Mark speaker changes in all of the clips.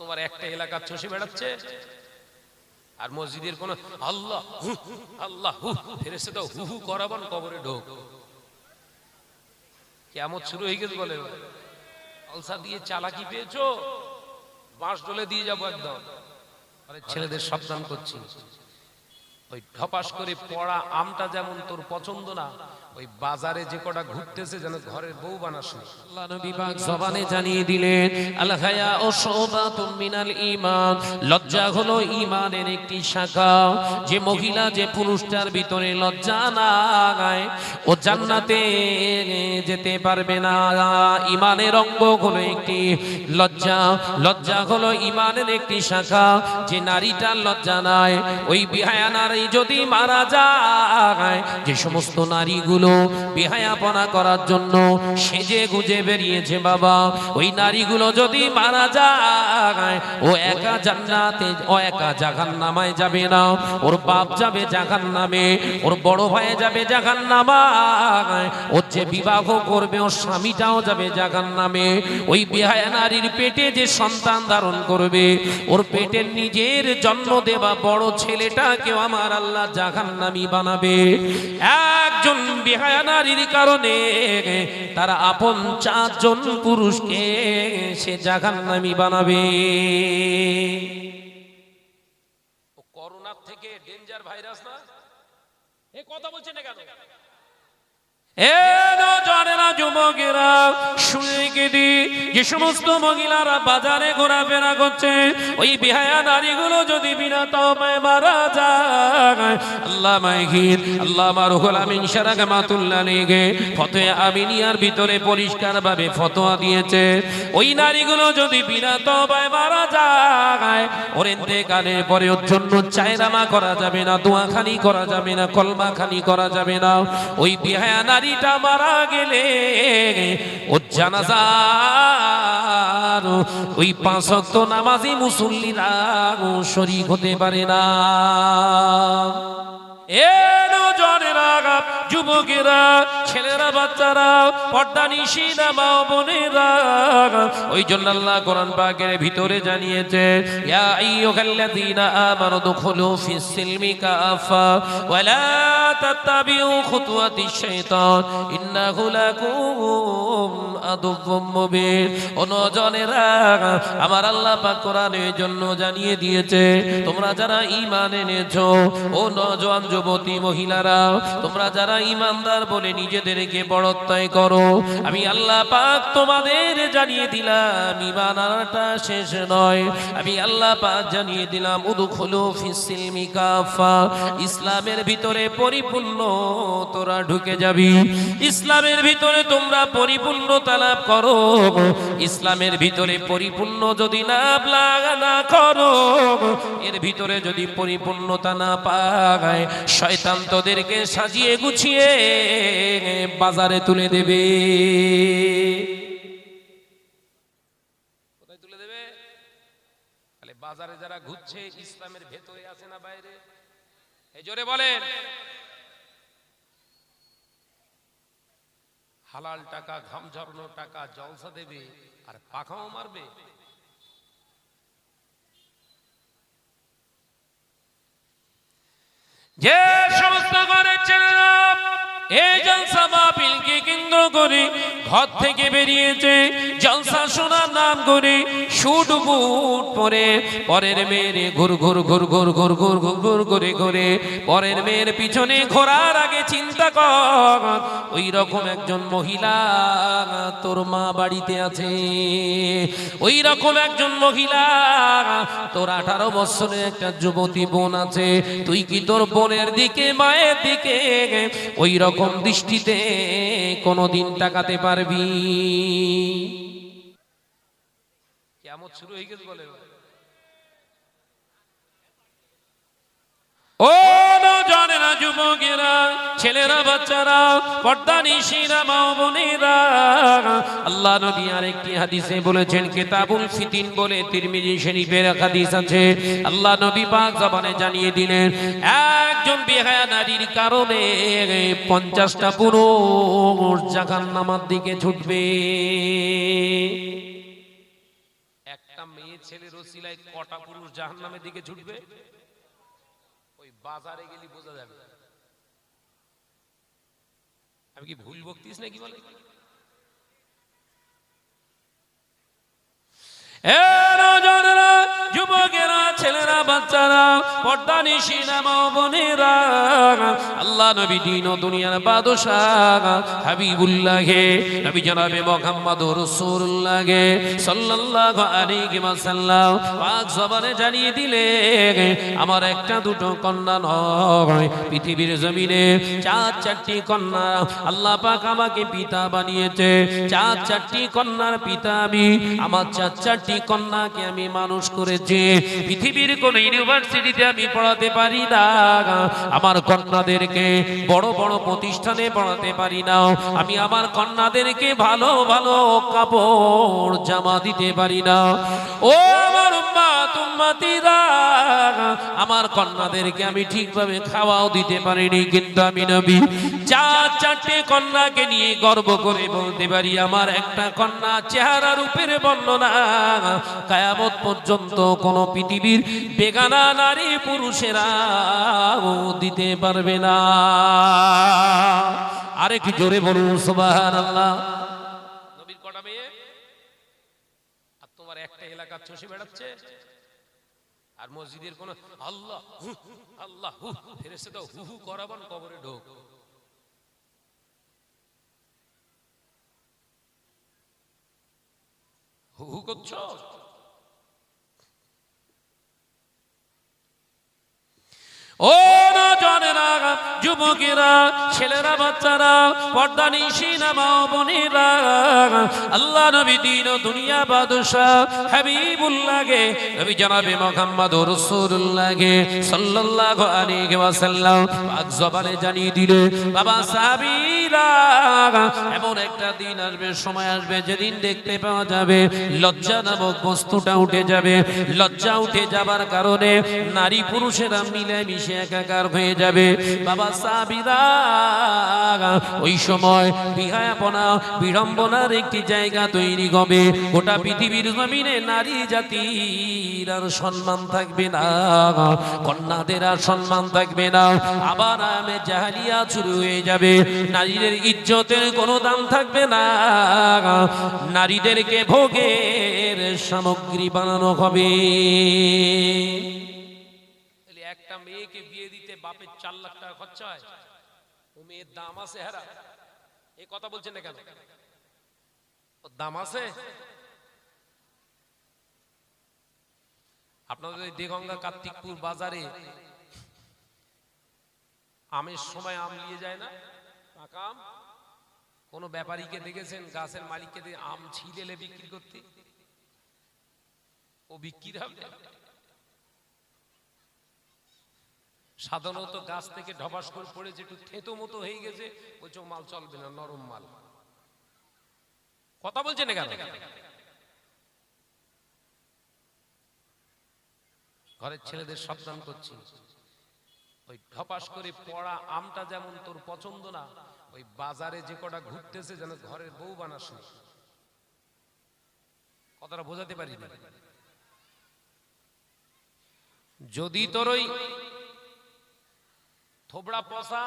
Speaker 1: তোমার একটা এলাকা চষে বেড়াচ্ছে আর মসজিদের কোন আল্লাহ আল্লাহ ফেরেশতা হু হু করাবান কবরে ঢোক। কিয়ামত শুরু হয়ে গেছে বলে। আলসা দিয়ে চালাকি পেয়েছো, বাঁশ ডলে দিয়ে যাবো একদম। আরে ছেলেদের সাবধান করছি, ওই ঢপাস করে পড়া আমটা যেমন তোর পছন্দ না, ওই বাজারে যে কটা ঘুরতেছে যেন ঘরের বউ বানাস না।
Speaker 2: আল্লাহ নবী পাক জবানে জানিয়ে দিলেন, আল হায়া ও শুবাতুম মিনাল ঈমান, লজ্জা হলো ঈমানের একটি শাখা। যে মহিলা যে পুরুষটার ভিতরে লজ্জা নাই, ও জান্নাতে যেতে পারবে না। ঈমানের অঙ্গ হলো একটি লজ্জা, লজ্জা হলো ঈমানের একটি শাখা। যে নারীটার লজ্জা নাই, ওই বিহায়া নারী যদি মারা যায়, যে সমস্ত নারীগুলো বিহায়াপনা করার জন্য সেজে গুজে বেরিয়েছে বাবা, ওই নারীগুলো যদি মারা যায়, ও একা জান্নাতে, ও একা জাহান্নামায় যাবে না। ওর বাপ যাবে জাহান্নামে, ওর বড় ভাই যাবে জাহান্নামায়, ওর যে বিবাহ করবে ওর স্বামীটাও যাবে জাহান্নামে। ওই বিহায়া নারীর পেটে যে সন্তান ধারণ করবে, ওর পেটের নিজের জন্ম দেওয়া বড় ছেলেটাকেও আমার আল্লাহ জাহান্নামী বানাবে। একজন বিহায়া নারীর কারণে তারা আপন 4 জন পুরুষকে সে জাহান্নামী বানাবে।
Speaker 1: করোনার থেকে ডেঞ্জার ভাইরাস না, এ কথা বলছেন না কেন?
Speaker 2: যুবকেরা শুনে গেদি, যে সমস্ত মহিলারা বাজারে ঘোরাফেরা করছে, ওই বিহায়া নারীগুলো যদি বিনা তওবায় মারা যায়, আল্লাহ মাইকিন আল্লাহ রুহুল আমিন শারাকাতুল্লাহ আলাইহি ফতোয়া আমিনিয়ার ভিতরে পরিষ্কার ভাবে ফতোয়া দিয়েছে, ওই নারীগুলো যদি বিনা তওবায় মারা যায়, ওর ইন্তেকালের পরে ওর জন্য চায়নামা করা যাবে না, দোয়াখানি করা যাবে না, কলমাখানি করা যাবে না। ওই বিহায়া নারীটা মারা গেলে ওর জানাজার ওই 5 ওয়াক্ত নামাজি মুসল্লিরা শরীক হতে পারে না। যুবকেরা, ছেলেরা, বাচ্চারা, পর্দা নিশিনা মা বোনেরা, ওই জন্য আল্লাহ কোরআন পাকের ভিতরে জানিয়েছে, ইয়া আইয়ুহাল্লাযীনা আমানু দুখুলু ফিস সিলমি কাফা ওয়া লা তাত্তাবিউ খুতুওয়াতিশ শাইতান ইন্নাহু লাকুম আদুউম মুবিন। ও নওজনেরা, আমার আল্লাহ পাক কোরআনের জন্য জানিয়ে দিয়েছে, তোমরা যারা ঈমান এনেছো, ও নওজোয়ান যুবতী মহিলারা, তোমরা যারা ঈমানদার বলে নিজেদেরকে বড়ত্বয় করো, আমি আল্লাহ পাক তোমাদের জানিয়ে দিলাম ঈমান আনাটা শেষ নয়। আমি আল্লাহ পাক জানিয়ে দিলাম উদখুলু ফিস সিলমি কাফা, ইসলামের ভিতরে পরিপূর্ণ তোরা ঢুকে যাবি। ইসলামের ভিতরে তোমরা পরিপূর্ণতা লাভ করো। ইসলামের ভিতরে পরিপূর্ণ যদি লাভ না করো, এর ভিতরে যদি পরিপূর্ণতা না পায়, শয়তান তোদেরকে সাজিয়ে গুছিয়ে বাজারে তুলে দেবে।
Speaker 1: কোথায় তুলে দেবে? তাহলে বাজারে যারা ঘুরছে ইসলামের ভেতরে আছে না বাইরে? এই জোরে বলেন। হালাল টাকা, ঘাম ঝরানো টাকা জলসা দেবে আর পাখাও মারবে।
Speaker 2: যে সমস্ত ঘরের ছেলেরা এই জলসা মাহফিলকে কেন্দ্র করে ঘর থেকে বেরিয়েছে, জলসা শোনার নাম করে শুট বুট পরে পরের মেয়ের ঘুর ঘুর ঘুর ঘুর ঘুর ঘুর ঘুর ঘুর করে ঘুরে পরের মেয়ের পিছনে ঘোরার আগে চিন্তা কর, ওই রকম একজন মহিলা তোর মা বাড়িতে আছে। ওই রকম একজন মহিলা, তোর 18 বছরের একটা যুবতী বোন আছে, তুই কি তোর বোনের দিকে, মায়ের দিকে ওই রকম দৃষ্টিতে কোনদিন তাকাতে পারবি?
Speaker 1: কিয়ামত শুরু হয়ে গেছে বলে।
Speaker 2: ও নওজোয়ানেরা, যুবকেরা, ছেলেরা, বাচ্চারা, পর্দা নিশিনা মা বোনেরা, আল্লাহ নবী আরেকটি হাদিসে বলেছেন, কিতাবুল ফিতিন বলে তিরমিজি শরীফের হাদিস আছে, আল্লাহ নবী পাক জবানে জানিয়ে দিলেন, একজন বিহায়া নারীর কারণে 50টা পুরুষ জাহান্নামের দিকে ছুটবে।
Speaker 1: একটা মেয়ে ছেলের ওসিলায় কটা পুরুষ জাহান্নামের দিকে ছুটবে ওই বাজারে গেলি বোঝা যাবে। আমি কি ভুল বকতিস নাকি বলে? যুবকেরা, ছেলেরা, বাচ্চারা, পর্দানিশিনা মা বোনেরা, আল্লাহ নবী দিন ও দুনিয়ার বাদশাহ হাবিবুল্লাহে নবী জনাবে মুহাম্মদুর রাসূলুল্লাহে সাল্লাল্লাহু আলাইহি ওয়াসাল্লাম পাক জবানে জানিয়ে দিলে আমার একটা দুটো কন্যা নয়, পৃথিবীর জমিনে চার চারটি কন্যা আল্লাহ পাক আমাকে পিতা বানিয়েছে। চার চারটি কন্যার পিতা আমি, আমার চার চারটি কন্যাকে আমি মানুষ করেছি। পৃথিবীর কোন ইউনিভার্সিটিতে আমি পড়াতে পারি না, আমার কন্যাদেরকে বড় বড় প্রতিষ্ঠানে পড়াতে পারি না, আমি আমার কন্যাদেরকে ভালো ভালো কাপড় জামা দিতে পারি না। ও আমার উম্মাত উম্মাতিরা, আমার কন্যাদেরকে আমি ঠিকভাবে খাওয়াও দিতে পারিনি, কিন্তু আমি নবী চার চারটে কন্যাকে নিয়ে গর্ব করে বলতে পারি আমার একটা কন্যা চেহারা রূপের বর্ণনা কিয়ামত পর্যন্ত কোন পৃথিবীর বেগানা নারী পুরুষেরা দিতে পারবে না। আরেকটু জোরে বলুন সুবহানাল্লাহ। নবীর কটা মেয়ে? আর তোমার একটা এলাকা চষে বেড়াচ্ছে, আর মসজিদের কোন আল্লাহ আল্লাহ ফেরেশতা হু হু করাবান কবরে ঢোক। হু হু করছো? ও নজনেরা, যুবকেরা, ছেলেরা, বাচ্চারা, পর্দানিশিনা মা বোনেরা, আল্লাহ নবী দিন ও দুনিয়া বাদশাহ হাবিবুল্লাহে নবী জনাবে মুহাম্মদুর রাসূলুল্লাহে সাল্লাল্লাহু আলাইহি ওয়াসাল্লাম পাক জবানে জানিয়ে দিলে বাবা সাহাবীরা, এমন একটা দিন আসবে, সময় আসবে যেদিন দেখতে পাওয়া যাবে লজ্জা নামক বস্তুটা উঠে যাবে। লজ্জা উঠে যাবার কারণে নারী পুরুষেরা মিলে মিশে একাকার হয়ে যাবে। বাবা সাহাবীরা, ওই সময় বিহায়াপনা বিড়ম্বনার একটি জায়গা তৈরি হবে। গোটা পৃথিবীর জমিনে নারী জাতির আর সম্মান থাকবে না, কন্যাদের আর সম্মান থাকবে না। আবার আমি জাহেলিয়া শুরু হয়ে যাবে, নারীদের ইজ্জতের কোনো দাম থাকবে না, নারীদেরকে ভোগের সামগ্রী বানানো হবে। একটা মেয়েকে বিয়ে দিতে বাপের 4 লাখ টাকা খরচা হয়, ও মেয়ের দাম আছে? হারা এই কথা বলছেন না কেন? ওর দাম আছে? আপনাদের দেগঙ্গা কার্তিকপুর বাজারে আমের সময় আম নিয়ে যায় না, পাকা আম? কোন ব্যাপারীকে দেখেছেন গাছের মালিককে আম ছিলেলে বিক্রি করতে? ও বিক্রি হবে? সাধারণত গাছ থেকে ঢবাস করে পড়েছে, একটু থেতো মতো হয়ে গেছে, বলছে মাল চলবে না, নরম মাল। কথা বলছে না কেন? ঘরের ছেলেদের সাবধান করছি, ওই ঢপাস করে পড়া আমটা যেমন তোর পছন্দ না, ওই বাজারে যে কটা ঘুরতেছে যেন ঘরের বউ বানাস না। কথাটা বোঝাতে পারি না? যদি তোর ওই থোবড়া পচা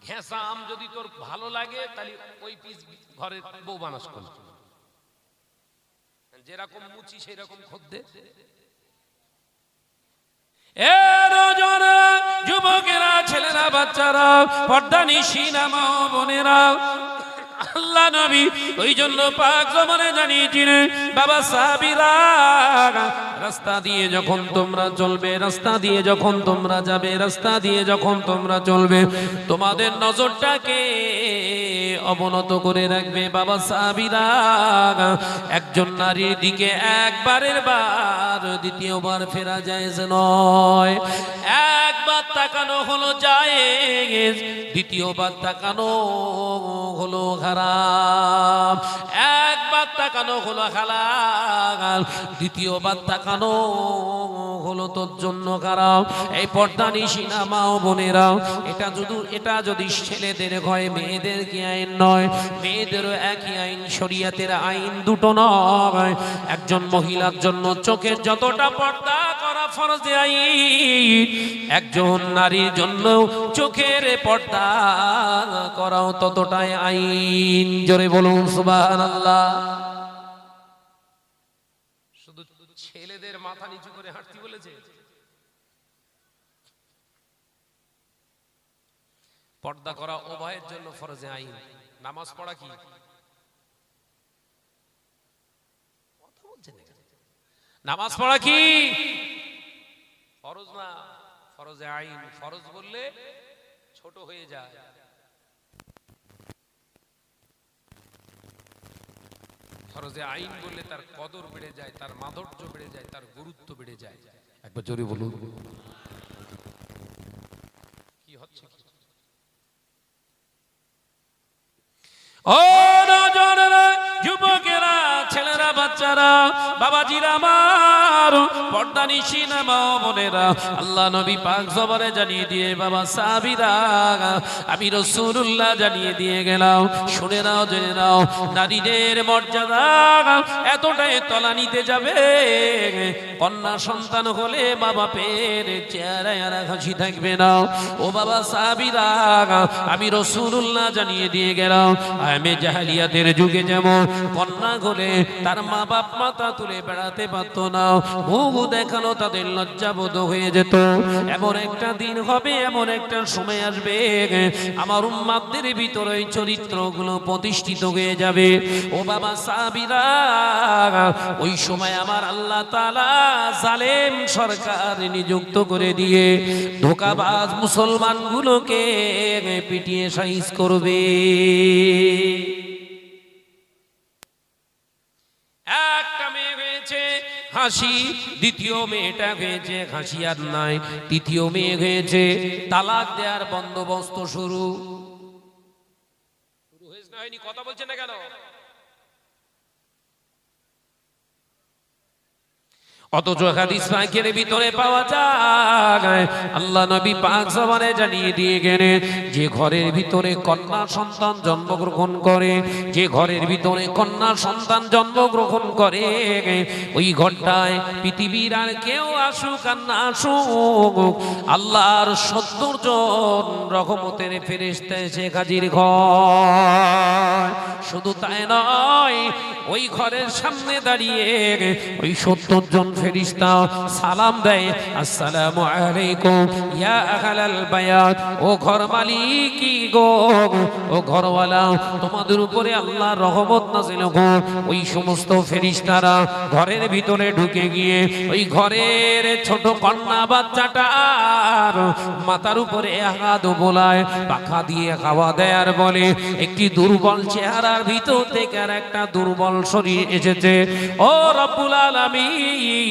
Speaker 1: ঘেঁষা আম যদি তোর ভালো লাগে, তাহলে ওই পিস ঘরের বউ বানাস কর। যেরকম মুচি সেই রকম খদ্দে। যুবকেরা, ছেলেরা, বাচ্চারা, পর্দানিশিনা মা বোনেরা, আল্লাহ নবী ওই জন্য পাক জবানে জানিয়েছিলেন বাবা সাহাবীরা, রাস্তা দিয়ে যখন তোমরা চলবে, রাস্তা দিয়ে যখন তোমরা যাবে, রাস্তা দিয়ে যখন তোমরা চলবে, তোমাদের নজরটাকে অবনত করে রাখবে। বাবা সাহাবীরা, একজন নারীর দিকে একবারের বার দ্বিতীয়বার ফেরা যায় যে নয়। একবার তাকানো হলো জায়েজ, দ্বিতীয়বার তাকানো হলো হারাম। একবার তাকানো হলো হালাল, দ্বিতীয়বার তাকানো হলো তোর জন্য খারাপ। এই পর্দানিশিনা মা ও বোনেরা, এটা যদি ছেলেদের হয়, মেয়েদেরকে আইন
Speaker 2: নয়, মেয়েদেরও একই আইন, শরীয়তের আইন দুটো নয়। একজন মহিলার জন্য চোখের যতটা পর্দা করা ফরজে আইন, একজন নারীর জন্য চোখের পর্দা করাও ততটাই আইন। জোরে বলুন সুবহানাল্লাহ।
Speaker 1: শুধু ছেলেদের মাথা নিচু করে হাঁটতে বলেছে? পর্দা করা উভয়ের জন্য ফরজে আইন। নামাজ পড়া কি? নামাজ পড়া কি ফরজ না? ফরজে আইন। ফরজ বললে ছোট হয়ে যায়। ফরজে আইন বললে তার কদর বেড়ে যায়, তার মাধুর্য বেড়ে যায়, তার গুরুত্ব বেড়ে যায়। একবার জোরে বলুন। কি হচ্ছে? ও নজরেরা, যুবকেরা, ছেলেরা, বাচ্চারা, বাবাজিরা আমার, পর্দা নিশিন মা বোনেরা, আল্লাহ নবী পাক জবানে জানিয়ে দিয়ে বাবা সাহাবীরা, আমি রাসূলুল্লাহ জানিয়ে দিয়ে গেলাম। শুনে নাও, জেনে নাও, নারীদের মর্যাদা এতটাই তলানিতে যাবে, কন্যা সন্তান হলে মা বাপের চেহারায় আর হাসি থাকবে না। ও বাবা সাহাবীরা, আমি রাসূলুল্লাহ জানিয়ে দিয়ে গেলাম, আমি জাহেলিয়াতের যুগে যেমন কন্যা হলে তার মা বাপ মাথা তুলে বেড়াতে পারতো না, মুখ দেখানো তাদের লজ্জাবোধ হয়ে যেত। এমন একটা দিন হবে, এমন একটা সময় আসবে, আমার উম্মাতদের ভিতরে এই চরিত্রগুলো প্রতিষ্ঠিত হয়ে যাবে। ও বাবা সাহাবীরা, ওই সময় আমার আল্লাহ তাআলা জালেম সরকার নিযুক্ত করে দিয়ে ধোঁকাবাজ মুসলমানগুলোকে পিটিয়ে শাইজ করবে। একটা মেয়ে হয়েছে হাসি, দ্বিতীয় মেয়েটা হয়েছে হাসি আর নাই, তৃতীয় মেয়ে হয়েছে তালাক দেওয়ার বন্দোবস্ত শুরু হয়েছে না? হয়নি? কথা বলছেন না কেন? অথচ হাদিস পাকের ভিতরে পাওয়া যায়, আল্লাহ নবী পাক জবানে জানিয়ে দিয়ে গেলেন, যে ঘরের ভিতরে কন্যা সন্তান জন্মগ্রহণ করে, যে ঘরের ভিতরে কন্যা সন্তান জন্মগ্রহণ করে, ওই ঘরটায় পৃথিবীর আর কেউ আসুক আর না আসুক, আল্লাহর ৭০ জন রহমতের ফেরেশতা এসে হাজির হয়। শুধু তাই নয়, ওই ঘরের সামনে দাঁড়িয়ে ওই ৭০ জন ফেরেশতা সালাম দেয়, আসসালামু আলাইকুম ইয়া আহলাল বায়াত। ও ঘর মালিকি গো, ও ঘরওয়ালা, তোমাদের উপরে আল্লাহর রহমত নাযিল হোক। ওই সমস্ত ফেরেশতারা ঘরের ভিতরে ঢুকে গিয়ে ওই ঘরের ছোট কন্যা বাচ্চাটার মাথার উপরে হাত বোলায়, পাখা দিয়ে হাওয়া দেয় আর বলে, একটি দুর্বল চেহারার ভিতর থেকে আর একটা দুর্বল শরীর এসেছে। ও রব্বুল আলামিন,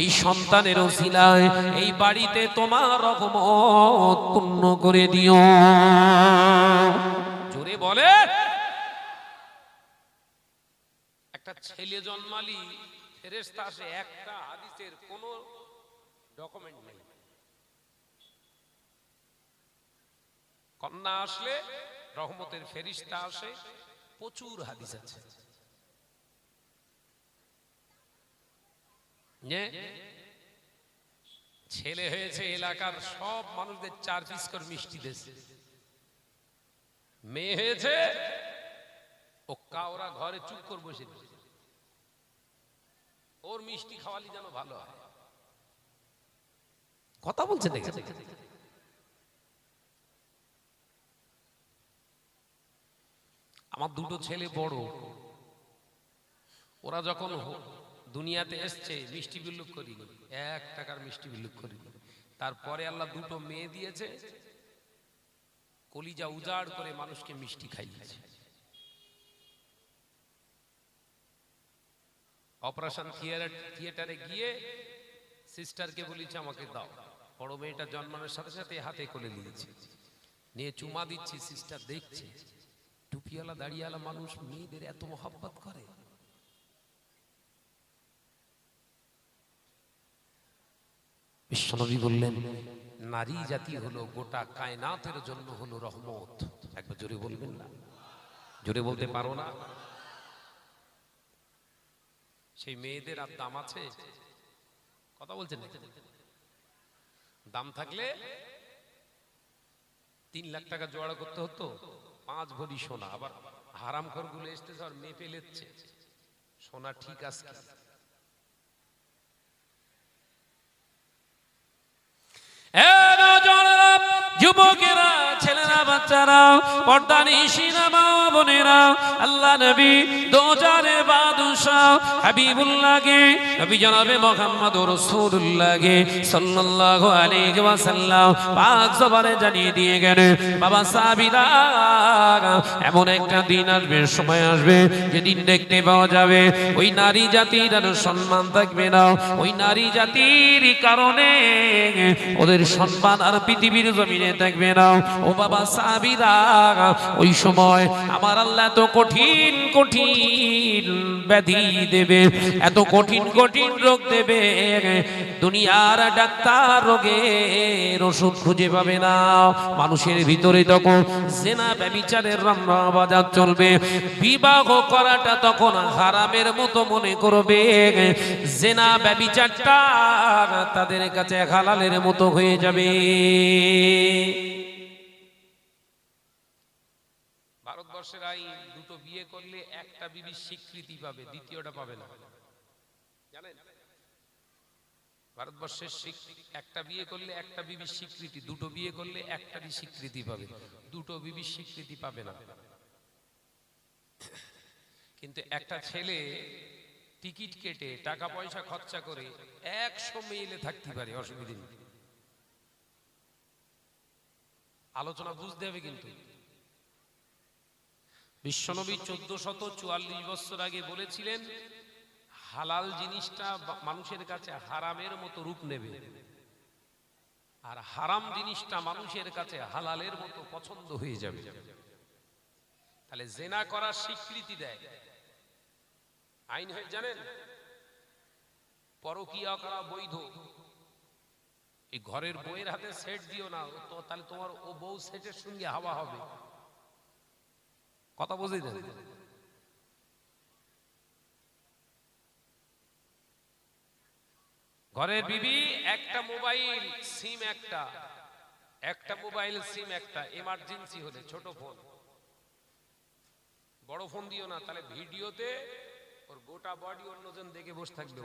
Speaker 1: এই সন্তানের ওসিলায় এই বাড়িতে তোমার রহমত পূর্ণ করে দিও। জোরে বলে। একটা ছেলে জন্মালি ফেরেশতা আসে, একটা হাদিসের কোনো ডকুমেন্ট নেই। কন্যা আসলে রহমতের ফেরেশতা আসে, প্রচুর হাদিস আছে। ছেলে হয়েছে এলাকার সব মানুষদের 4 পিস করে মিষ্টি দিয়েছে। মেয়ে হয়েছে ও কাওরা ঘরে চুপ করে বসে দিয়েছে, ওর মিষ্টি খাওয়ালি যেন ভালো হয়। কথা বলছে দেখে। আমার দুটো ছেলে বড়, ওরা যখন দুনিয়াতে এসছে মিষ্টি বিল্লুক করিনি, 1 টাকার মিষ্টি বিল্লুক করিনি। তারপরে আল্লাহ দুটো মেয়ে দিয়েছে, কলিজা উজাড় করে মানুষকে মিষ্টি খাইয়েছে। অপারেশন থিয়েটারে গিয়ে সিস্টারকে বলেছে আমাকে দাও। বড় মেয়েটা জন্মানোর সাথে সাথে হাতে কোলে নিয়েছে, নিয়ে চুমা দিচ্ছি। সিস্টার দেখছে টুপিওয়ালা দাড়িওয়ালা মানুষ মেয়েদের এত মহব্বত করে। বিশ্বনবী বললেন, নারী জাতি হলো গোটা কায়নাতের জন্য হলো রহমত। একবার জোরে বলবেন না? জোরে বলতে পারো না? সেই মেয়েদের আর দাম আছে? কথা বলছেন না? দাম থাকলে 3 লাখ টাকা জোগাড় করতে হতো, 5 ভরি সোনা। আবার হারামখোর গুলো এসতেছে আর মেপে লেচ্ছে সোনা ঠিক আছে কি।
Speaker 2: যুবকেরা, ছেলেরা, বাচ্চারা, পর্দানিশিরা, মা বোনেরা, আল্লাহ নবী দোজারে বাদশাহ হাবিবুল্লাহকে, নবী জনাবে মুহাম্মদুর রাসূলুল্লাহকে সাল্লাল্লাহু আলাইহি ওয়াসাল্লাম পাক জবানে জানিয়ে দিয়ে গেলেন, বাবা সাহাবীরা, এমন একটা দিন আসবে, সময় আসবে, যেদিন দেখতে পাওয়া যাবে ওই নারী জাতির আর সম্মান থাকবে না। ওই নারী জাতির কারণে ওদের সম্মান আর পৃথিবীর জমিনে থাকবে না। ও বাবা সাহাবীরা, ওই সময় আমার আল্লাহ এত কঠিন কঠিন ব্যাধি দেবে, এত কঠিন কঠিন রোগ দেবে, দুনিয়ার ডাক্তার রোগের ওষুধ খুঁজে পাবে না। মানুষের ভিতরে তখন জেনা ব্যভিচারের রান্না বাজার চলবে, বিবাহ করাটা তখন হারামের মতো মনে করবে, জেনা ব্যভিচারটা তাদের কাছে হালালের মতো হয়ে যাবে।
Speaker 1: ভারতবর্ষের আইন, দুটো বিয়ে করলে একটা বিবি স্বীকৃতি পাবে, দ্বিতীয়টা পাবে না, জানেন? ভারতবর্ষের একটা বিয়ে করলে একটা বিবি স্বীকৃতি, দুটো বিয়ে করলে একটারই স্বীকৃতি পাবে, দুটো বিবি স্বীকৃতি পাবে না। কিন্তু একটা ছেলে টিকিট কেটে টাকা পয়সা খরচা করে 100 মেইলে থাকতে পারে, অসুবিধা নেই। আলোচনা বুঝতে হবে কিন্তু। বিশ্বনবী 1444 বছর আগে বলেছিলেন, হালাল জিনিসটা মানুষের কাছে হারামের মতো রূপ নেবে, আর হারাম জিনিসটা মানুষের কাছে হালালের মতো পছন্দ হয়ে যাবে। তাহলে জেনা করার স্বীকৃতি দেয় আইন, হয়ে জানেন? পরকীয়া করা বৈধ। এই ঘরের বউয়ের হাতে সেট দিও না, তো তাহলে তোমার ও বউ সেটের সঙ্গে হাওয়া হবে। কথা বুঝে দেন? ঘরের বিবি একটা মোবাইল সিম, একটা মোবাইল সিম, একটা এমার্জেন্সি হলে ছোট ফোন, বড় ফোন দিও না, তাহলে ভিডিওতে ওর গোটা বডি অন্যজন দেখে বসে থাকবে।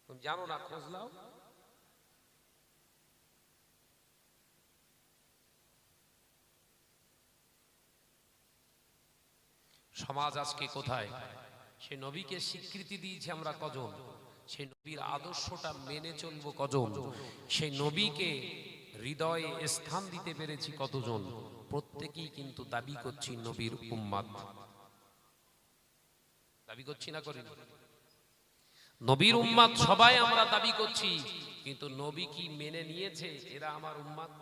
Speaker 1: তুমি জানো না, খোঁজ নাও। সমাজ আজকে কোথায়? সে নবীকে স্বীকৃতি দিয়েছে আমরা কজন? সেই নবীর আদর্শটা মেনে চলবো কজন? সেই নবীকে হৃদয়ে স্থান দিতে পেরেছি কতজন? প্রত্যেকেই কিন্তু দাবি করছি নবীর উম্মত। দাবি করছি না করি? নবীর উম্মত সবাই আমরা দাবি করছি, কিন্তু নবী কি মেনে নিয়েছে এরা আমার উম্মত?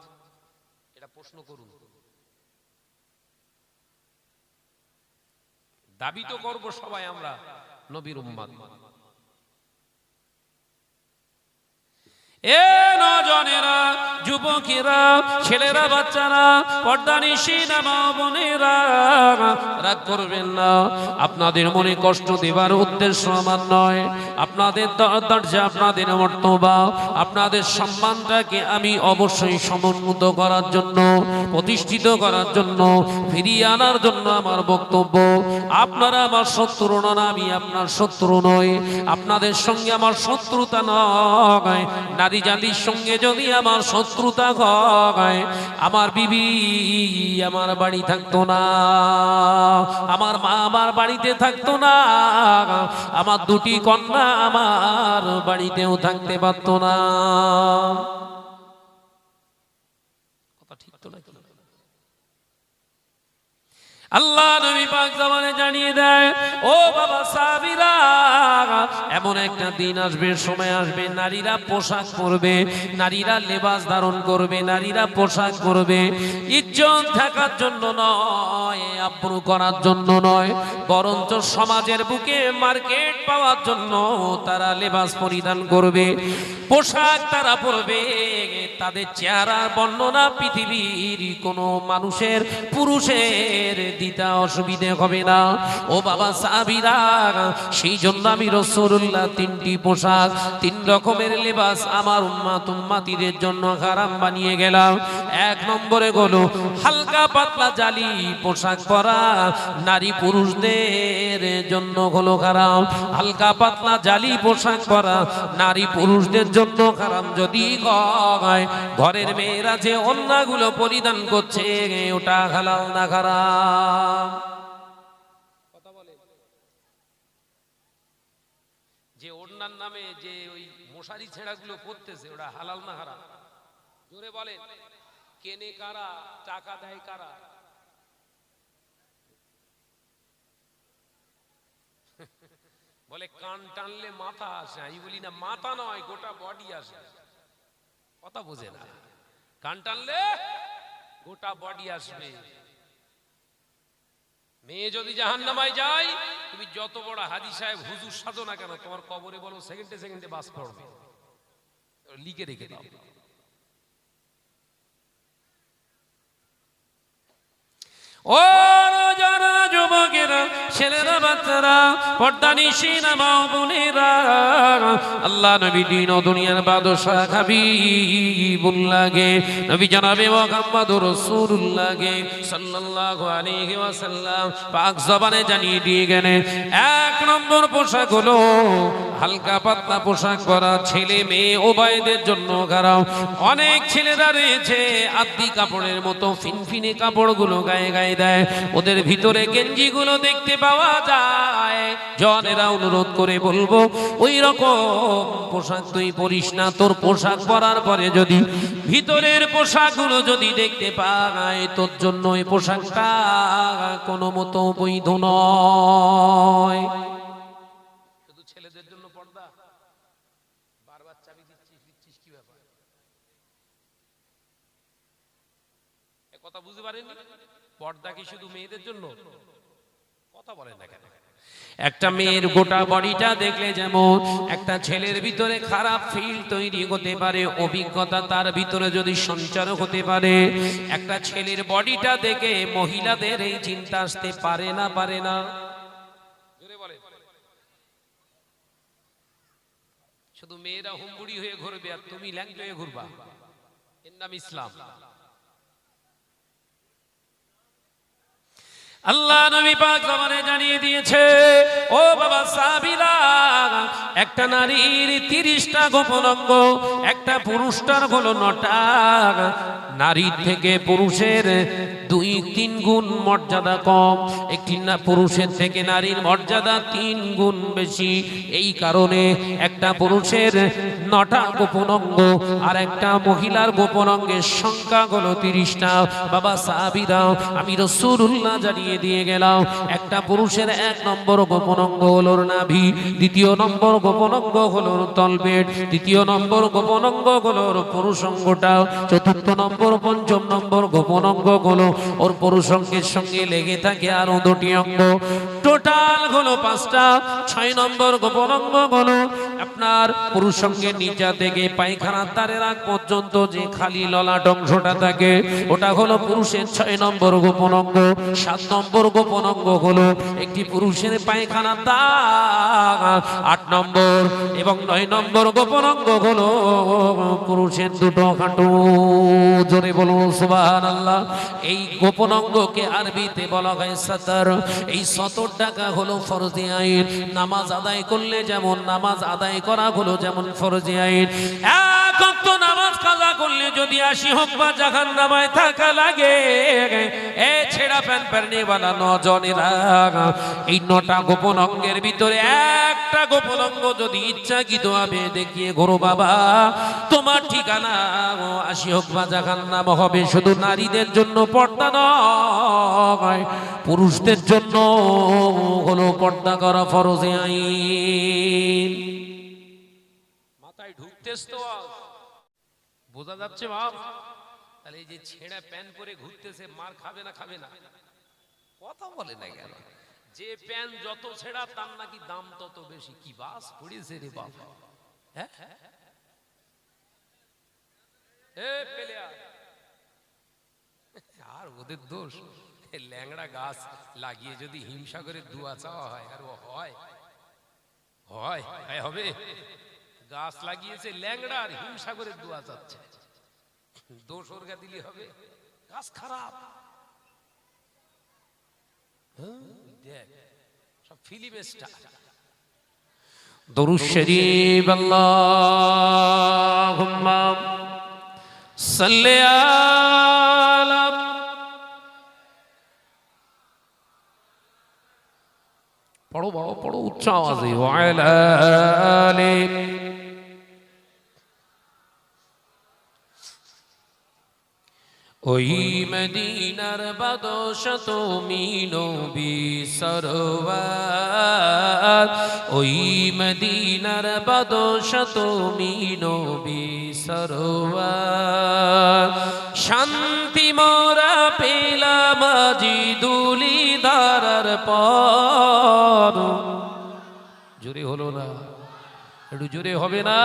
Speaker 1: এটা প্রশ্ন করুন। দাবি তো করব সবাই আমরা নবীর উম্মত।
Speaker 2: এ নজনেরা, যুবকেরা, ছেলেরা, বাচ্চারা, পর্দানিশিরা, মা বোনেরা, রাগ করবেন না। আপনাদের মনে কষ্ট দেবার উদ্দেশ্য আমার নয়। আপনাদের দরজা, আপনাদের মর্তবা, আপনাদের সম্মানটাকে আমি অবশ্যই সমুন্নত করার জন্য, প্রতিষ্ঠিত করার জন্য, ফিরিয়ে আনার জন্য আমার বক্তব্য। আপনারা আমার শত্রু নন, আমি আপনার শত্রু নই। আপনাদের সঙ্গে আমার শত্রুতা নয়। নারী জাতির সঙ্গে যদি আমার শত্রুতা হয়, আমার বিবি আমার বাড়ি থাকতো না, আমার মা আমার বাড়িতে থাকতো না, আমার দুটি কন্যা আমার বাড়িতেও থাকতে পারতো না। কথা ঠিক তো নাকি? আল্লাহ নবী পাক জামানে জানিয়ে দেয়, ও বাবা সাহাবীরা, এমন একটা দিন আসবে, সময় আসবে, নারীরা পোশাক পরবে, নারীরা লেবাস ধারণ করবে, নারীরা পোশাক পরবে ইজ্জত থাকার জন্য নয়, আব্রু করার জন্য নয়, বরঞ্চ সমাজের বুকে মার্কেট পাওয়ার জন্য তারা লেবাস পরিধান করবে। পোশাক তারা পরবে, তাদের চেহারার বর্ণনা পৃথিবীর কোনো মানুষের পুরুষের দিতে অসুবিধে হবে না। ও বাবা সাহাবীরা, সেই জন্য আমি রাসূলুল্লাহ তিনটি পোশাক, তিন রকমের লেবাস আমার উম্মাতিদের জন্য হারাম বানিয়ে গেলাম। এক নম্বরে হলো হালকা পাতলা জালি পোশাক পরা, নারী পুরুষদের জন্য হলো হারাম। হালকা পাতলা জালি পোশাক পরা নারী পুরুষদের জন্য হারাম। যদি হয় ঘরের মেয়েরা যে ওড়নাগুলো পরিধান করছে ওটা হালাল না হারাম?
Speaker 1: কথা বলে যে ওড়নার নামে যে ওই মশারি ছেঁড়াগুলো পরতেছে ওটা হালাল না হারাম? জোরে বলেন। কেনে কারা, টাকা দেয় কারা? বলে কান টানলে মাথা আসে। আমি বলি না, মাথা নয়, গোটা বডি আসে। কথা বোঝে না। কান টানলে গোটা বডি আসবে। মেয়ে যদি জাহান্নামায় যায়, তুমি যত বড় হাজী সাহেব হুজুর সাধো না কেন, তোমার কবরে বলো সেকেন্ডে সেকেন্ডে বাস পড়বে। লিখে রেখে দাও।
Speaker 2: ও যারা যুবকেরা, ছেলেরা, বাচ্চারা, পর্দানিশিনা মা বোনেরা, আল্লাহ নবী দিন ও দুনিয়ার বাদশা হাবিবুল্লাহকে, নবী জনাবে মুহাম্মদুর রাসূলুল্লাহকে সাল্লাল্লাহু আলাইহি ওয়াসাল্লাম পাক জবানে জানিয়ে দিয়ে গেলেন, এক নম্বর পোশাক হলো হালকা পাতলা পোশাক পরা। ছেলে মেয়ে উভয়দের জন্য হারাম। অনেক ছেলেরা রয়েছে আদি কাপড়ের মতো ফিনফিনে কাপড়গুলো গায়ে গায়ে দেয়, ওদের ভিতরে গেঞ্জিগুলো দেখতে পাওয়া যায়। জনেরা অনুরোধ করে বলবো, ওই রকম পোশাক তুই পরিস না। তোর পোশাক পরার পরে যদি ভিতরের পোশাকগুলো যদি দেখতে পায়, তোর জন্য এই পোশাকটা কোনো মতো বৈধ নয়।
Speaker 1: শুধু ছেলেদের জন্য পর্দা? বারবার চাবি দিচ্ছিস কি ব্যাপার? এ কথা বুঝতে পারেননি? পর্দা কি শুধু মেয়েদের জন্য? কথা বলেন না কেন?
Speaker 2: একটা মেয়ের গোটা বডিটা দেখলে যেমন একটা ছেলের ভিতরে খারাপ ফিল তৈরি হতে পারে, অভিজ্ঞতা তার ভিতরে যদি সঞ্চার হতে পারে, একটা ছেলের বডিটা দেখে মহিলাদের এই চিন্তা আসতে পারে না? পারে না?
Speaker 1: শুধু মেয়েরা হুমবুড়ি হয়ে ঘুরবে আর তুমি ল্যাংটা হয়ে ঘুরবা, এর নাম ইসলাম?
Speaker 2: আল্লাহ নবী পাক জবানে জানিয়ে দিয়েছে, ও বাবা সাহাবীরা, একটা নারীর 30টা গোপন অঙ্গ, একটা পুরুষটার হলো 9টা। নারীর থেকে পুরুষের 2-3 গুণ মর্যাদা কম, একটি না পুরুষের থেকে নারীর মর্যাদা 3 গুণ বেশি। এই কারণে একটা পুরুষের 9টা গোপন অঙ্গ আর একটা মহিলার গোপন অঙ্গের সংখ্যা হলো 30টা। বাবা সাহাবীরা, আমি রাসূলুল্লাহ জানিয়ে দিয়ে গেলাম, একটা পুরুষের 1 নম্বর গোপন অঙ্গ হলো নাভি, দ্বিতীয় নম্বর গোপন অঙ্গ হলো তলপেট, তৃতীয় নম্বর গোপন অঙ্গ হলো পুরুষ অঙ্গটা, চতুর্থ নম্বর, পঞ্চম নম্বর গোপন অঙ্গ হলো ওর পুরুষ অঙ্গের সঙ্গে লেগে থাকে আরো 2টি অঙ্গ, টোটাল হলো 5টা। 6 নম্বর গোপন অঙ্গ হলো আপনার পুরুষ অঙ্গের নিচা থেকে পায়খানার তারের আগ পর্যন্ত যে খালি ললাট অংশটা থাকে, ওটা হলো পুরুষের 6 নম্বর গোপন অঙ্গ। 7 নম্বর গোপন অঙ্গ হলো একটি পুরুষের পায়খানার দাগ। 8 নম্বর এবং 9 নম্বর গোপন অঙ্গ হলো পুরুষের 2টো হাঁটু। জোরে বলুন সুবহানাল্লাহ। এই গোপন অঙ্গকে আরবিতে বলা হয় সতর। এই 70 টাকা হলো ফরজে আইন। নামাজ আদায় করলে যেমন নামাজ আদায় করা হলো যেমন ফরজে আইন, এক ওয়াক্ত নামাজ কাজা করলে যদি 80 হোক বা জাহান্নামায় থাকা লাগে, এ ছেঁড়া প্যান্ট পরনেওয়ালা নজনেরা, এই 9টা গোপন অঙ্গের ভিতরে একটা গোপন অঙ্গ যদি ইচ্ছাকৃতভাবে দেখিয়ে ঘোরো বাবা, তোমার ঠিকানা 80 হোক বা জাহান্নাম হবে। শুধু নারীদের জন্য পর্দা নয়, পুরুষদের জন্য হলো পর্দা করা ফরজে আইন।
Speaker 1: মাথায় ঢুকতেছ তো? বোঝা যাচ্ছে বাপ? তাহলে এই যে ছেঁড়া প্যান্ট পরে ঘুরতেছে, মার খাবে না? খাবে না? কথা বলে না কেন? যে প্যান্ট যত ছেঁড়া তার নাকি দাম তত বেশি। কি বাস পড়েছে রে বাপ? হ্যাঁ, এ পেলে আয়। আর ওদের দোষ, ল্যাংড়া গাছ লাগিয়ে যদি হিংসা করে দুয়া চাওয়া হয়, আর ও হয় হয় হয় হবে? গাছ লাগিয়েছে ল্যাংড়া আর হিংসা করে দুয়া চাচ্ছে, দোষ ওর গা দিলে হবে? গাছ খারাপ। দেখ সব ফিল্ম স্টার।
Speaker 2: দরুদ শরীফ আল্লাহুম্মা সাল্লি আলা। পড়ো বাবা পড়ো উচ্চ আওয়াজে। ওয়া আলা আলি। ওই মদিনার বাদশা তুমি নবী সরওয়ার, ওই মদিনার বাদশা তুমি নবী সরওয়ার। শান্তি মোরা পেলাম আজি দুলি দারার পর। জোরে হলো না, একটু জোরে হবে না?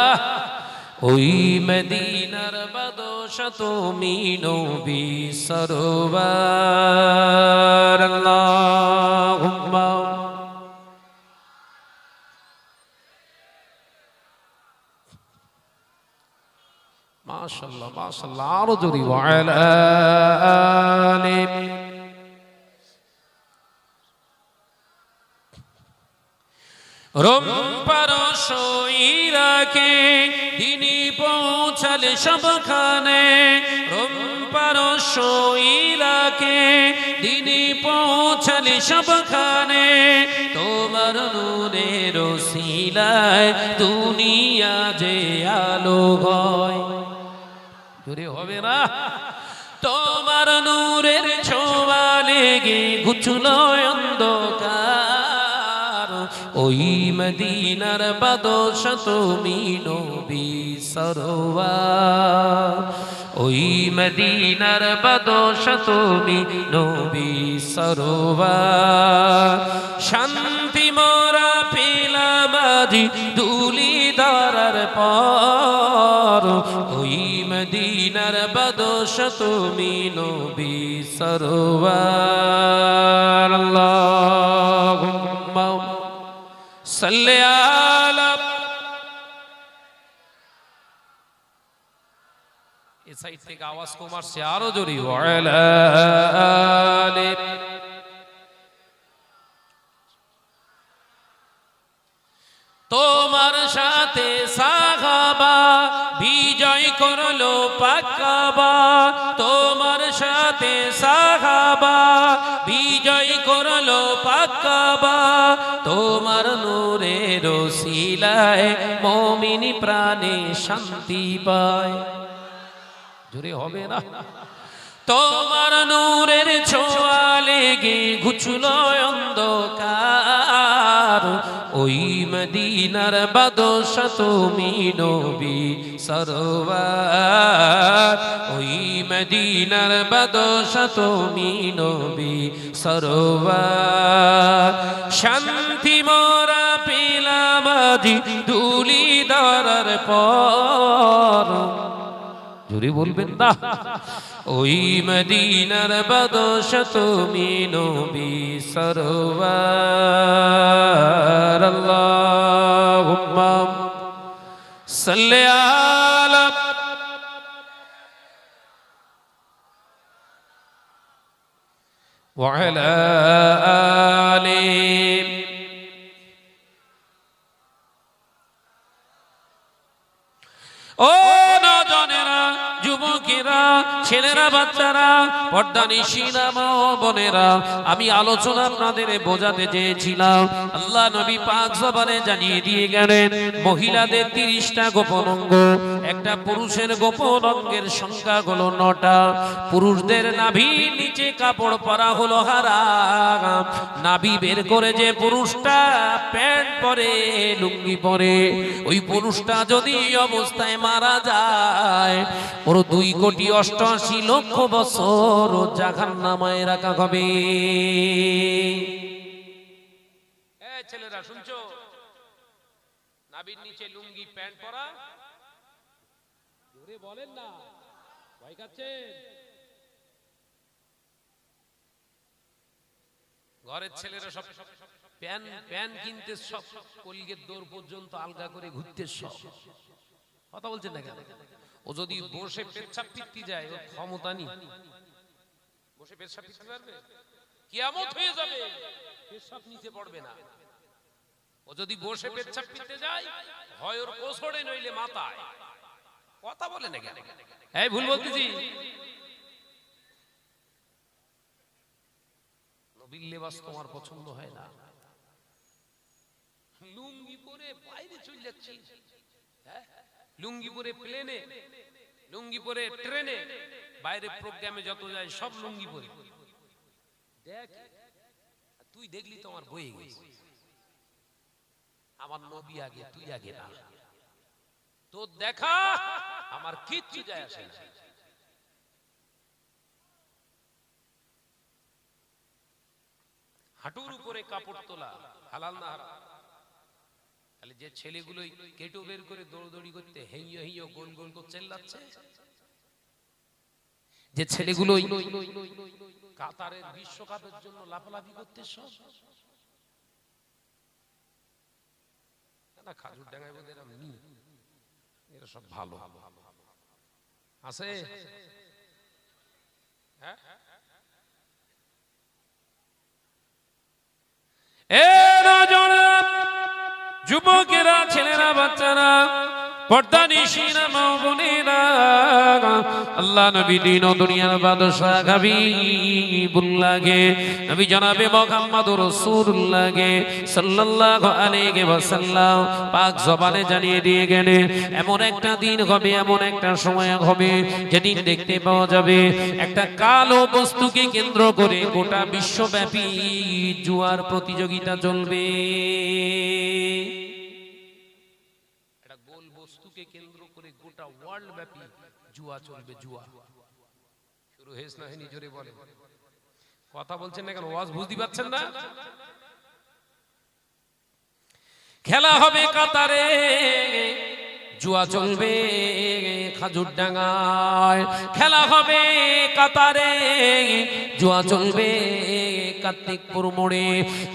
Speaker 2: ওই মদিনার বাদশা তুমি নবী সরওয়ার। আল্লাহুম্মা মাশাআল্লাহ মাশাআল্লাহ, আরো জোরে। ওয়া আলা আলি। রোম পারস্য ইরাকে দিনী পৌঁছালে সবখানে, রোম পারস্য ইরাকে দিনী পৌঁছালে সবখানে। তোমার নূরের ওসিলায় দুনিয়া যে আলো হয়। জোরে হবে না? তোমার নূরের ছোঁয়া লেগে ঘুচলো অন্ধকার। ওই মদিনার বাদশা তুমি নবী সরওয়ার, ওই মদিনার বাদশা তুমি নবী সরওয়ার। শান্তি মোরা পেলাম আজি দুলি দারার পর, ওই মদিনার বাদশা তুমি নবী সরওয়ার। আল্লাহুম্মা সাল্লি আলা। এই সাইড থেকে আওয়াজ কমাচ্ছে, আরো জোরে। ওয়া আলা আলি। তোমার সাথে সাহাবা বিজয় করলো পাক্কাবা, তোমার সাথে সাহাবা বিজয় করলো পাক্কাবা। তোমার নূরের ওসিলায় মুমিন প্রাণে শান্তি পায়। জোরে হবে না? তোমার নূরের ছোঁয়া লেগে ঘুচলো অন্ধকার। ওই মদিনার বাদশা তুমি নবী সরওয়ার, ওই মদিনার বাদশা তুমি নবী সরওয়ার। শান্তি মোরা পেলাম আজি দুলি দারার পর। জোরে বলবেন না? ওই মদিনার বাদশা তুমি নবী সরওয়ার। আল্লাহুম্মা সাল্লি আলা। ওয়া আলা আলি। ও নজনেরা, যুবকেরা, ছেলেরা, বাচ্চারা, পর্দানিশীনা মা ও বোনেরা, আমি আলোচনা আপনাদের বোঝাতে চেয়েছিলাম। আল্লাহ নবী পাক জবানে জানিয়ে দিয়ে গেলেন মহিলাদের 30টা গোপন অঙ্গ। একটা পুরুষের গোপন অঙ্গের সংখ্যা হলো 9টা। পুরুষদের নাভির নিচে কাপড় পরা হলো হারাম। নাভি বের করে যে পুরুষটা প্যান্ট পরে, লুঙ্গি পরে, ওই পুরুষটা যদি অবস্থায় মারা যায়, ওর 2,88,00,000 বছর জাহান্নামায় রাখা হবে।
Speaker 1: ছেলেরা শুনছো? নাভির নিচে লুঙ্গি প্যান্ট পরা, জোরে বলেন না। ভয় খাচ্ছেন? ঘরের ছেলেরা সব প্যান প্যান কিনতে সব, কলিগের দৌড় পর্যন্ত আলগা করে ঘুরতে সব। কথা বলছেন না কেন? ও যদি বসে পেচ্ছাপ পিত্তি যায়, ওর ক্ষমতা নেই। বসে পেচ্ছাপ পিত্তি পারবে? কিয়ামত হয়ে যাবে, পেচ্ছাপ নিচে পড়বে না। ও যদি বসে পেচ্ছাপ পিত্তে যায়, হয় ওর কোসড়ে নইলে মাথায়। কথা বলে না কেন? এই ভুল বলতেছি? নবীর লেবাস তোমার পছন্দ হয় না? লুঙ্গি পরে বাইরে চলে যাচ্ছি, লুঙ্গি পরে প্লেনে, লুঙ্গি পরে ট্রেনে, বাইরে প্রোগ্রামে যত যায় সব লুঙ্গি পরে। দেখ, তুই দেখলি তো আমার বয়ে গেছে। আমার নবী আগে, তুই আগে না। তোর দেখা আমার কিচ্ছু যায় আসে না। হাঁটুর উপরে কাপড় তোলা হালাল না হারাম? তাহলে যে ছেলেগুলোই কেটো বের করে দৌড়দৌড়ি করতে হেইয় হেইয় গোল গোল করে চেল্লাচ্ছে, যে ছেলেগুলোই কাতারের বিশ্বকাপের জন্য লাফালাফি করতে সব, না খাজুর ডাঙ্গায় বোধ এরা নেই, এরা সব ভালো আছে। হ্যাঁ, যুবকেরা, ছেলেরা, বাচ্চারা, পর্দানিশিনা মা বোনেরা, আল্লাহ নবী দিন ও দুনিয়ার বাদশা হাবিবুল্লাহকে, নবী জনাবে মুহাম্মদুর রাসূলুল্লাহকে সাল্লাল্লাহু আলাইহি ওয়াসাল্লাম পাক জবানে জানিয়ে দিয়ে গেলেন, এমন একটা দিন হবে, এমন একটা সময় হবে, যেদিন দেখতে পাওয়া যাবে একটা কালো বস্তুকে কেন্দ্র করে গোটা বিশ্বব্যাপী জুয়ার প্রতিযোগিতা চলবে। কেন্দ্র করে গোটা ওয়ার্ল্ড ব্যাপী জুয়া চলবে। জুয়া শুরু হয়েছে না হয়নি? জোরে বলেন। কথা বলছেন না কেন? ওয়াজ বুঝতে পারছেন না? খেলা হবে কাতারে, জুয়া চলবে খাজুর ডাঙ্গায়। খেলা হবে কাতারে, জুয়া চলবে কার্তিকপুর মোড়ে।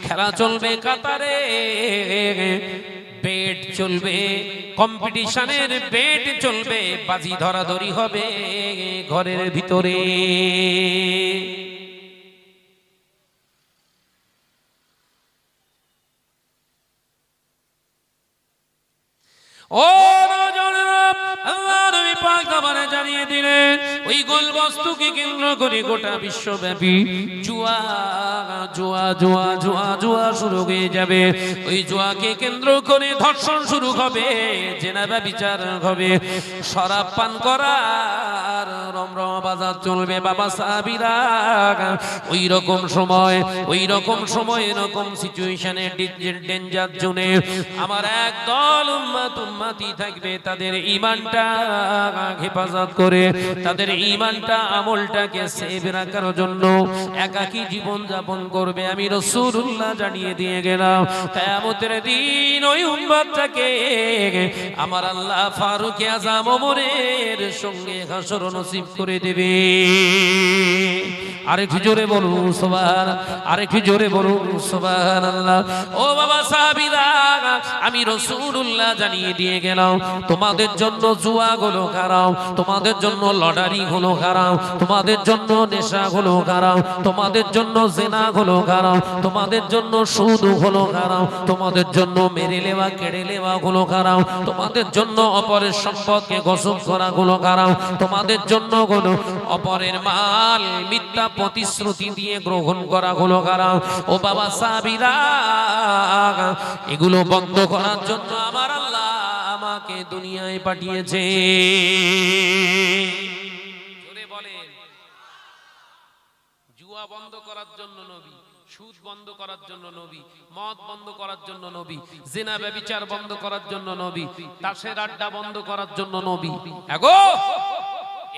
Speaker 1: খেলা চলবে কাতারে, বেট চলবে, কম্পিটিশনের বেট চলবে, বাজি ধরাধরি হবে ঘরের ভিতরে। ও আল্লাহ নবী পাক আমারে জানিয়ে দিলেন, ওই গোল বস্তুকে কেন্দ্র করে গোটা বিশ্বব্যাপী জুয়া জুয়া জুয়া জুয়া জুয়া শুরু হয়ে যাবে। ওই জুয়াকে কেন্দ্র করে ধর্ষণ শুরু হবে, জেনা ব্যভিচার হবে, শরাব পান করার রমরমা বাজার চলবে। বাবা সাহাবীরা, ওই রকম সময়, ওই রকম সময়, এরকম সিচুয়েশনে, ডেঞ্জার জোনে আমার একদল উম্মতি থাকবে, তাদের ঈমানটা হেফাজত করে, তাদের ঈমানটা আমলটাকে সেভ রাখার জন্য একাকী জীবন যাপন করবে। আমি রাসূলুল্লাহ জানিয়ে দিয়ে গেলাম, কিয়ামতের দিন ওই উম্মতটাকে আমার আল্লাহ ফারুক আযম ওমরের সঙ্গে হাসর নসিব করে দেবে। আরেকটু জোরে বলুন সুবহান, আরেকটু জোরে বলুন সুবহানাল্লাহ। ও বাবা সাহাবীরা, আমি রাসূলুল্লাহ জানিয়ে দিয়ে গেলাম, তোমাদের জন্য জুয়া গুলো হারাম, তোমাদের জন্য লটারি গুলো হারাম, তোমাদের জন্য নেশা গুলো হারাম, তোমাদের জন্য জিনা গুলো হারাম, তোমাদের জন্য সুদ গুলো হারাম, তোমাদের জন্য মেরে নেওয়া কেড়ে নেওয়া গুলো হারাম, তোমাদের জন্য অপরের সম্পদকে গসব করা গুলো হারাম, তোমাদের জন্য গুলো অপরের মাল মিথ্যা প্রতিশ্রুতি দিয়ে গ্রহণ করা গুলো হারাম। ও বাবা সাহাবীরা, এগুলো বন্ধ করার জন্য আমার আল্লাহ আমাকে দুনিয়ায় পাঠিয়েছে। জোরে বলেন। জুয়া বন্ধ করার জন্য নবী, সুদ বন্ধ করার জন্য নবী, মদ বন্ধ করার জন্য নবী, জিনা ব্যভিচার বন্ধ করার জন্য নবী, তাসের আড্ডা বন্ধ করার জন্য নবী। এগো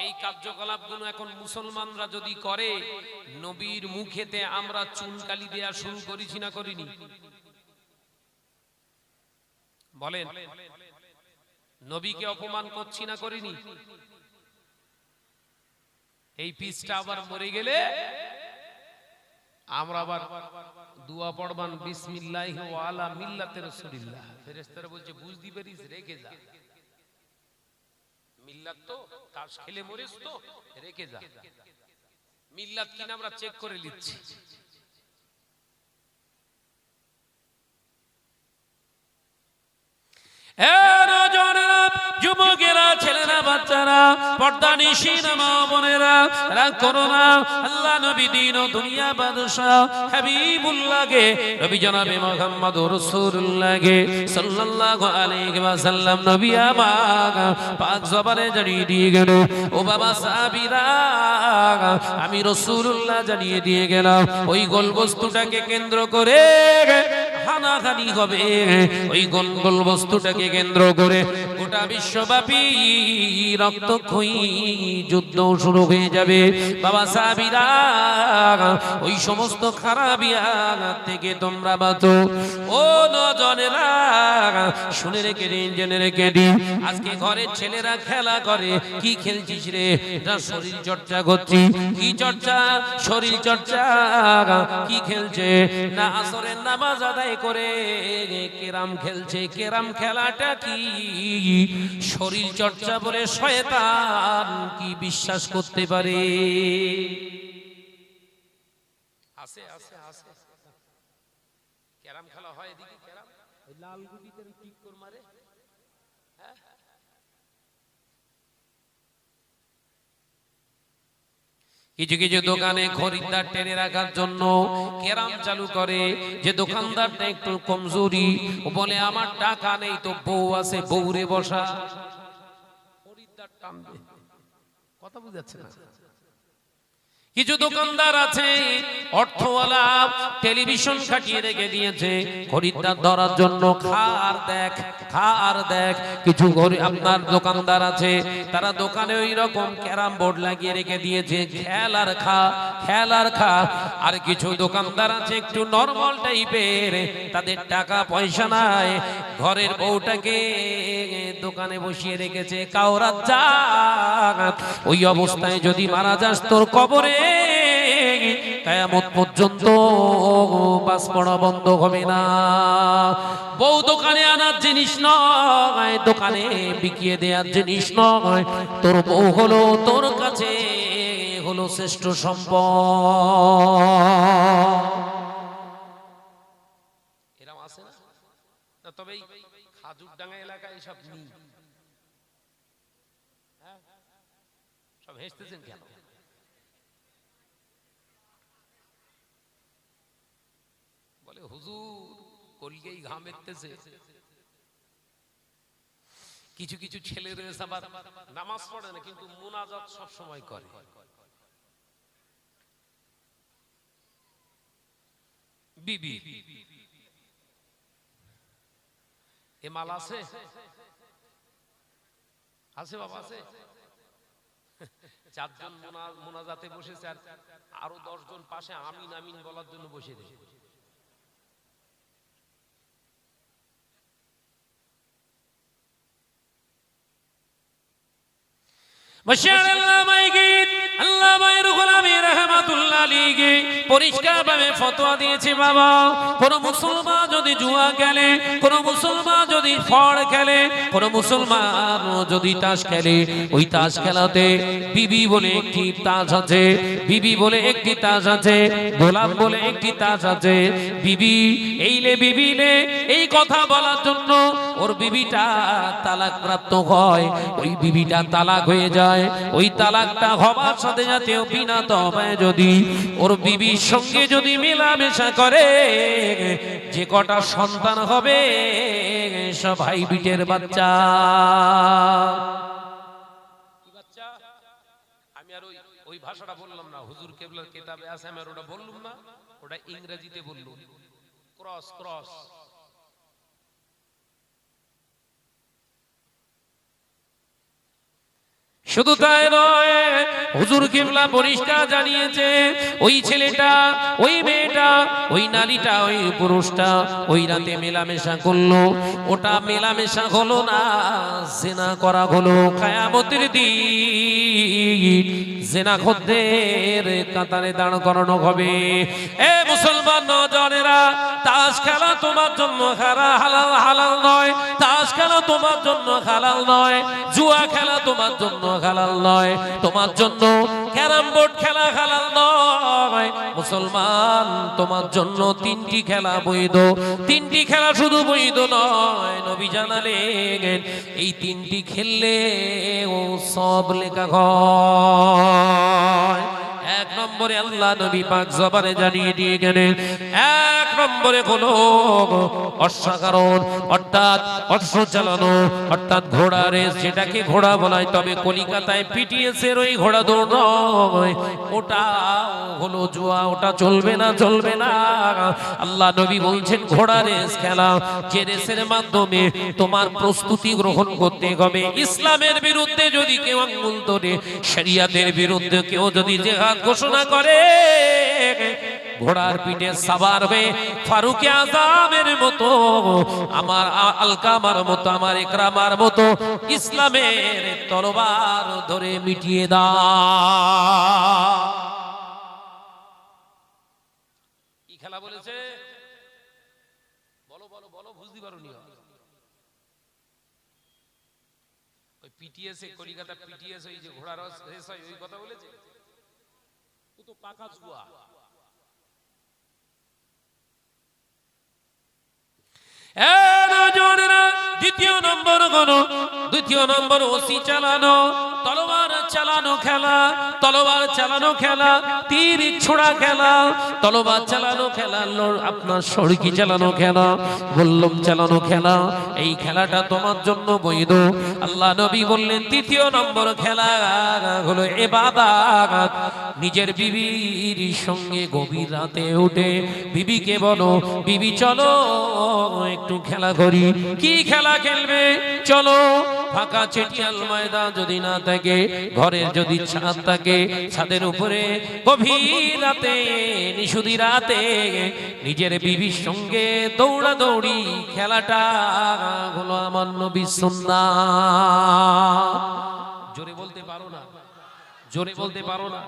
Speaker 1: এই কার্যকলাপগুলো এখন মুসলমানরা যদি করে, নবীর মুখেতে আমরা চুনকালি দেয়া শুরু করেছি না করিনি? বলেন, নবীকে অপমান করছি না করিনি? এই পিসটা আবার মরে গেলে আমরা আবার দুয়া পড়বান বিসমিল্লাহি ওয়া আলা মিল্লাতি রাসূলিল্লাহ। ফেরেশতারা বলছে বুঝতে পারিস, রেখে যা, মিল্লাত তো তাস খেলে মরিস তো, রেখে যা। মিল্লাত কিনা আমরা চেক করে নিচ্ছি। যুবকেরা, ছেলেরা, বাচ্চারা, পর্দানিশীনা মা বোনেরা, রাগ করো না। আল্লাহ নবী দিন ও দুনিয়া বাদশাহ হাবিবুল্লাহকে, নবী জনাবে মুহাম্মদুর রাসূলুল্লাহকে সাল্লাল্লাহু আলাইহি ওয়াসাল্লাম নবী আমার পাক জবানে জানিয়ে দিয়ে গেল, ও বাবা সাহাবীরা, আমি রাসূলুল্লাহ জানিয়ে দিয়ে গেলাম, ওই গোল বস্তুটাকে কেন্দ্র করে হানাহানি হবে। ওই গোল বস্তুটাকে কেন্দ্র করে গোটা বিশ্বব্যাপী রক্তক্ষয়ী যুদ্ধ শুরু হয়ে যাবে। বাবা সাহাবীরা, ওই সমস্ত খারাপিয়া থেকে তোমরা বাঁচো। ও নজনেরা, শুনে রেখে দিন, জেনে রেখে দিন। আজকে ঘরের ছেলেরা খেলা করে, কি খেলছিস রে? শরীর চর্চা করছি। কি চর্চা? শরীর চর্চা। কি খেলছে? না আসরের নামাজ আদায় করে কেরাম খেলছে। কেরাম খেলাটা কি? শরীর চর্চা বলে শয়তান কি বিশ্বাস করতে পারে? আসে আসে আসে কেরাম খেলা হয় এদিকে, কেরাম ওই লাল গুটিতে টিক করে মারে। কিছু কিছু দোকানে খরিদ্দার টেনে রাখার জন্য কেরাম চালু করে। যে দোকানদারটা একটু কমজোরি, বলে আমার টাকা নেই তো বউ আছে, বউরে বসা, খরিদ্দার টানবে। কথা বুঝাচ্ছে না? কিছু দোকানদার আছে অর্থওয়ালা, টেলিভিশন খাটিয়ে রেখে দিয়েছে খরিদ্দার ধরার জন্য, খা আর দেখ, খা আর দেখ। কিছু আপনার দোকানদার আছে, তারা দোকানে ওই রকম ক্যারাম বোর্ড লাগিয়ে রেখে দিয়েছে, খেল আর খা, খেল আর খা। আর কিছু দোকানদার আছে একটু নরমাল টাইপের, তাদের টাকা পয়সা নাই, ঘরের বউটাকে দোকানে বসিয়ে রেখেছে, কাওরাত যা। ওই অবস্থায় যদি মারা যাস, তোর কবরে কিয়ামত পর্যন্ত বাস পড়া বন্ধ হবে না। বউ দোকানে আনার জিনিস নয়, দোকানে বিকিয়ে দেওয়ার জিনিস নয়। তোর বউ হলো তোর কাছে হলো শ্রেষ্ঠ সম্পদ। এরকম আছে না? তবে খাজুরডাঙ্গা এলাকায় সব নেই। সব হেসতেছেন কেন? বলে হুজুর কলকেই ঘাম এসতেছে। কিছু কিছু ছেলে রয়েছে আবার নামাজ পড়ে না, কিন্তু মুনাজাত সব সময় করে। বিবি এ মাল আছে, আছে বাবা, আছে। চারজন মুনাজাতে বসেছে, আর আরো 10 জন পাশে আমিন আমিন বলার জন্য বসে রয়েছে। পরিষ্কারভাবে ফতোয়া দিয়েছে, বাবা, কোন মুসলমান যদি জুয়া খেলে, কোন মুসলমান যদি ফড় খেলে, কোন মুসলমান যদি তাস খেলে, ওই তাস খেলাতে বিবি বলে একটি তাস আছে, বিবি বলে একটি তাস আছে, গোলাপ বলে একটি তাস আছে। বিবি এইলে বিবিলে এই কথা বলার জন্য ওর বিবিটা তালাক প্রাপ্ত হয়, ওই বিবিটা তালাক হয়ে যায়। ওই তালাকটা হবার সাথে সাথে বিনা তওবায় যদি ওর বিবির সঙ্গে যদি মেলামেশা করে, যে কটা সন্তান হবে সব ভাই বিটের বাচ্চা। কি বাচ্চা? আমি আর ওই ভাষাটা বললাম না, হুজুর কেবলার কিতাবে আছে, আমি আর ওটা বললাম না, ওটা ইংরেজিতে বললাম, ক্রস ক্রস।
Speaker 2: শুধু তাই নয়, হুজুর কিবলা পরিষ্কার জানিয়েছে ওই ছেলেটা, ওই মেয়েটা, ওই নারীটা, ওই পুরুষটা ওই রাতে মেলামেশা করলো, ওটা মেলামেশা হলো না, জিনা করা হলো। কিয়ামতের দিন জিনাখোরদের কাতারে দাঁড় করানো হবে। এ মুসলমান নওজওয়ানেরা, তাস খেলা তোমার জন্য হালাল হালাল নয়, তাস খেলা তোমার জন্য হালাল নয়, জুয়া খেলা তোমার জন্য হালাল নয়, তোমার জন্য ক্যারাম বোর্ড খেলা হালাল নয়। মুসলমান, তোমার জন্য তিনটি খেলা বৈধ। তিনটি খেলা শুধু বৈধ নয়, নবী জানালেন এই তিনটি খেললে ও সব লেখা হয়। এক নম্বরে আল্লাহ নবী পাক জবানে জানিয়ে দিয়ে গেলেন, এক নম্বরে হলো অশ্বারোহণ, অর্থাৎ অশ্ব চালানো, অর্থাৎ ঘোড়া রেস, যেটাকে ঘোড়া বলায়, তবে কলিকাতায় পিটিএস এর ওই ঘোড়া দৌড় নয়, ওটা হলো জুয়া, ওটা চলবে না, চলবে না। আল্লাহ নবী বলছেন ঘোড়া রেস খেলা, যে রেসের মাধ্যমে তোমার প্রস্তুতি গ্রহণ করতে হবে। ইসলামের বিরুদ্ধে যদি কেউ আঙ্গুল তোলে, শরিয়াতের বিরুদ্ধে কেউ যদি জিহাদ ঘোষণা করে, ঘোড়ার পিঠে সাওয়ার হয়ে ফারুক আযমের মতো, আমার আলকামার মতো, আমার ইকরামার মতো ইসলামের তরবার ধরে মিটিয়ে দাও। কি খেলা বলেছে? বলো বলো বলো, বুঝতে পারোনি? ওই পিটিএস, কলিকাতা পিটিএস, ওই যে ঘোড়ার রেস হয়, ওই কথা বলেছে? ও তো পাকা জুয়া। দ্বিতীয় নম্বর কোন, দ্বিতীয় নম্বর ওসি চালানো, তলোয়ার চালানো খেলা, তলোয়ার চালানো খেলা, তীর ছোড়া খেলা, তলোয়ার চালানো খেলা, আপনার সড়কি চালানো খেলা, বল্লম চালানো খেলা, এই খেলাটা তোমার জন্য বৈধ। আল্লাহ নবী বললেন তৃতীয় নম্বর খেলা হলো ইবাদত। নিজের বিবির সঙ্গে গভীর রাতে উঠে বিবিকে বলো, বিবি চলো একটু খেলা করি। কি খেলা খেলবে? চলো ফাঁকা চেটিয়াল ময়দান যদি না থাকে, ঘরের যদি ছাদ থাকে, ছাদের উপরে গভীর রাতে, নিশুদি রাতে নিজের বিবির সঙ্গে দৌড়াদৌড়ি খেলাটা হলো আমার নবীর সুন্নাত। জোরে বলতে পারো না? জোরে বলতে পারো না?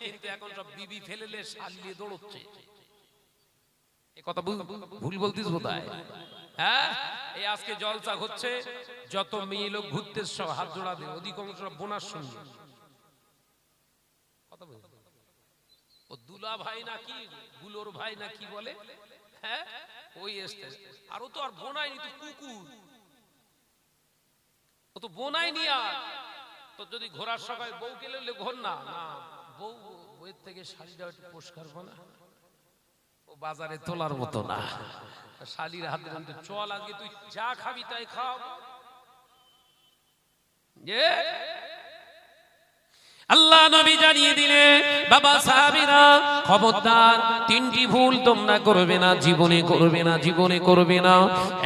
Speaker 2: কিন্তু এখন সব বিবি ফেলেলে শালিয়ে দৌড়চ্ছে। এ কথা ভুল বলতিস বোধহয়। হ্যাঁ, এই আজকে জলসা হচ্ছে, যত মেয়ে লোক ঘুরতে সব হাত জোড়া দেয়, অধিকাংশ বোনার সঙ্গে কথা বল। ও দুলা ভাই নাকি গুলোর ভাই নাকি বলে, হ্যাঁ ওই এসছে। আরো তো আর বোনাইনি, তো কুকুর, ও তো বোনাইনি। আর তো যদি ঘোরার সময় বউ গেলে ঘোর না, না বউ বইয়ের থেকে শাড়িটা একটু পরিষ্কার করো না, ও বাজারে তোলার মতো না। শালির হাতে বলতে চল, আজকে তুই যা খাবি তাই খাও। আল্লাহ নবী জানিয়ে দিলে, বাবা সাহাবীরা খবরদার, তিনটি ভুল তোমরা করবে না, জীবনে করবে না, জীবনে করবে না।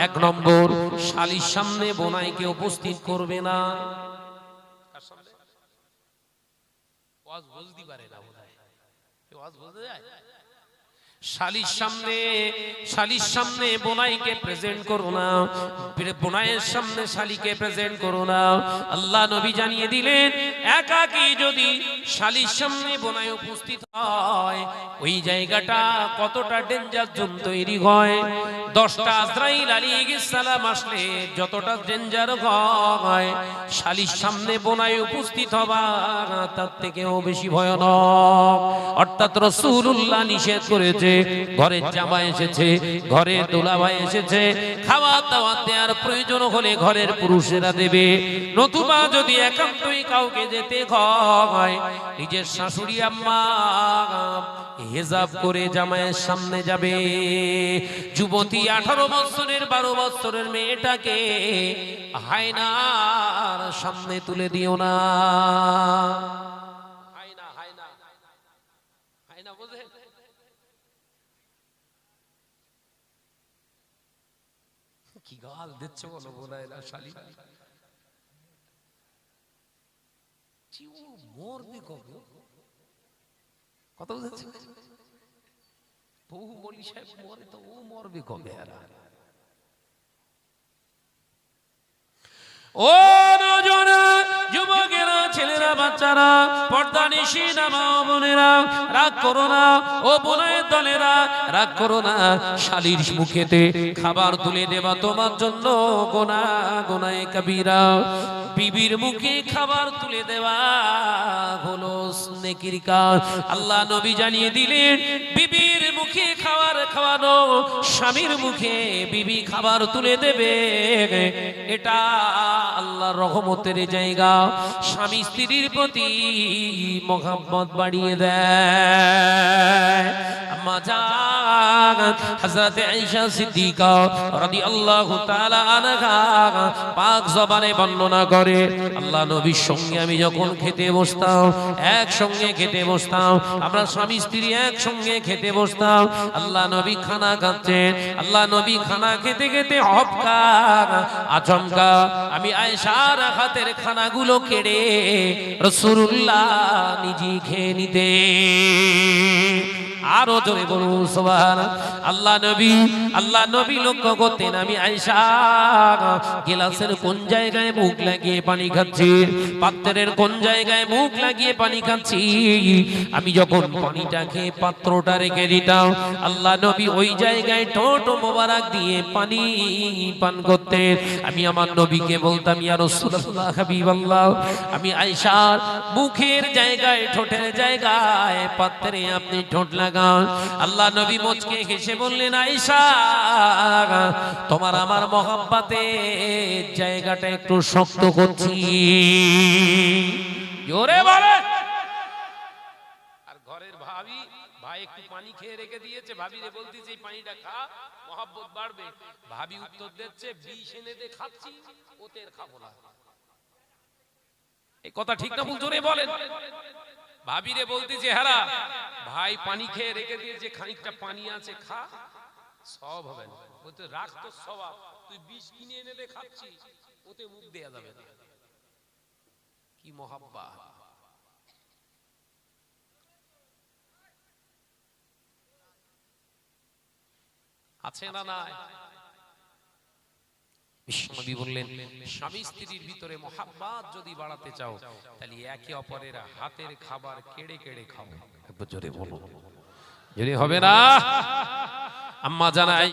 Speaker 2: এক নম্বর, শালির সামনে বোনাইকে উপস্থিত করবে না। কার সামনে? ওয়াজ বুঝতে পারে না বোধহয়, ওয়াজ বুঝতে যায়। শালির সামনে, শালির সামনে বোনাইকে প্রেজেন্ট করো না, বোনাইয়ের সামনে শালিকে প্রেজেন্ট করো না। আল্লাহ নবী জানিয়ে দিলেন, একাকী যদি শালির সামনে বোনাই উপস্থিত হয়, ওই জায়গাটা কতটা ডেঞ্জার জোন তৈরি হয়। 10টা আজরাইল আলাইহিস সালাম আসলে যতটা ডেঞ্জার হয়, শালির সামনে বোনাই উপস্থিত হওয়া তার থেকেও বেশি ভয়ানক। অর্থাৎ রাসূলুল্লাহ নিষেধ করেছে, ঘরের জামাই এসেছে, ঘরের দুলাভাই এসেছে, খাওয়া দাওয়া দেওয়ার প্রয়োজন হলে ঘরের পুরুষেরা দেবে, নতুবা যদি একান্তই কাউকে যেতে হয়, নিজের শাশুড়ি আম্মা হিজাব করে জামাইয়ের সামনে যাবে। যুবতী 18 বছরের 12 বছরের মেয়েটাকে হায়নার সামনে তুলে দিও না। হায়না, হায়না, হায়না বোঝে? কি গাল দিচ্ছ বলো বোনাইলা শালি।
Speaker 1: ও মরবে কবে? কথা বুঝেছে? বহু মলি সাহেব মরে তো ও মরবে কবে? আর
Speaker 2: ও নজনা যুবকেরা, ছেলেরা, বাচ্চারা, পর্দানিশীনা মা ও বোনেরা, রাগ করো না। ও বোনের দলেরা, রাগ করো না। শালীর মুখেতে খাবার তুলে দেওয়া তোমার জন্য গুনাহ, গুনাহে কবিরা। বিবির মুখে খাবার তুলে দেওয়া হলো নেকির কাজ। আল্লাহ নবী জানিয়ে দিলেন, বিবির মুখে খাবার খাওয়ানো, স্বামীর মুখে বিবি খাবার তুলে দেবে, এটা আল্লাহর রহমতের জায়গা। স্বামী স্ত্রীর প্রতি মহব্বত বাড়িয়ে দেয়। আম্মা জান হযরত আয়েশা সিদ্দিকা রাদিয়াল্লাহু তাআলা আনহা পাক জবানে বর্ণনা করে, আল্লাহ নবীর সঙ্গে আমি যখন খেতে বসতাম, একসঙ্গে খেতে বসতাম, আমরা স্বামী স্ত্রী একসঙ্গে খেতে বসতাম। আল্লাহ নবী খানা খাচ্ছেন, আল্লাহ নবী খানা খেতে খেতে হপকা আচমকা আমি আয়েশার হাতের খানাগুলো কেড়ে রাসূলুল্লাহ নিজে খেয়ে নিতে। আরো জোরে বলুন সুবহানাল্লাহ। আল্লাহ নবী লক্ষ্য করতেন আমি আয়েশা গ্লাসের কোন জায়গায় মুখ লাগিয়ে পানি খাচ্ছি, পাত্রের কোন জায়গায় মুখ লাগিয়ে পানি খাচ্ছি। আমি যখন পানিটা খেয়ে পাত্রটা রেখে দিতাম, আল্লাহ নবী ওই জায়গায় ঠোঁট মোবারক দিয়ে পানি পান করতেন। আমি আমার নবীকে বলতাম, ইয়া রাসূলুল্লাহ হাবিবাল্লাহ, আমি আয়েশার মুখের জায়গায়, ঠোঁটের জায়গায় পাত্রে আপনি ঠোঁট লাগান। আল্লাহ নবী মুচকে হেসে বললেন, আয়েশা তোমার আমার মহব্বতের জায়গাটা একটু শক্ত করছি। জোরে বলে।
Speaker 1: আর ঘরের ভাবি, ভাই একটু পানি খেয়ে রেখে দিয়েছে, ভাবিরে বলতেছে এই পানিটা খা, মহব্বত বাড়বে। ভাবি উত্তর দিচ্ছে, বিষ এনে দে খাচ্ছি, ওতে খাবো না। এই কথা ঠিক না ভুল? জোরে বলেন। ভাবিরে বলতেছে, হ্যাঁ ভাই পানি খেয়ে রেখে দিয়েছে, খানিকটা পানি আছে, খা, সব হবে না। বলতে রাখ তো স্বভাব, তুই বিষ কিনে এনে দে খাচ্ছি, ওতে মুখ দেয়া যাবে না। কি মহাব্বা! আছে না নাই? বিশ্বনবী বললেন, স্বামী স্ত্রীর ভিতরে মহাব্বত যদি বাড়াতে চাও, তাহলে একে অপরের হাতের খাবার কেড়ে কেড়ে খাও। একবার জোরে বলো, যদি হবে না। আম্মা জানাই